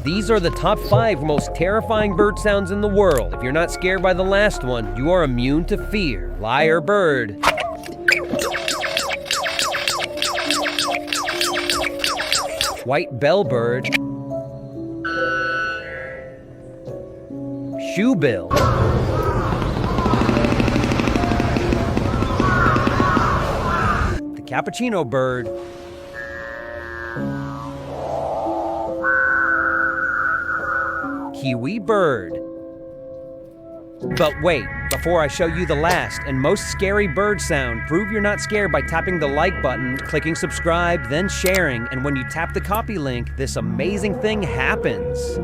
These are the top 5 most terrifying bird sounds in the world. If you're not scared by the last one, you are immune to fear. Lyre bird. White bellbird. Shoebill. The cappuccino bird. Kiwi bird. But wait, before I show you the last and most scary bird sound, prove you're not scared by tapping the like button, clicking subscribe, then sharing, and when you tap the copy link, this amazing thing happens.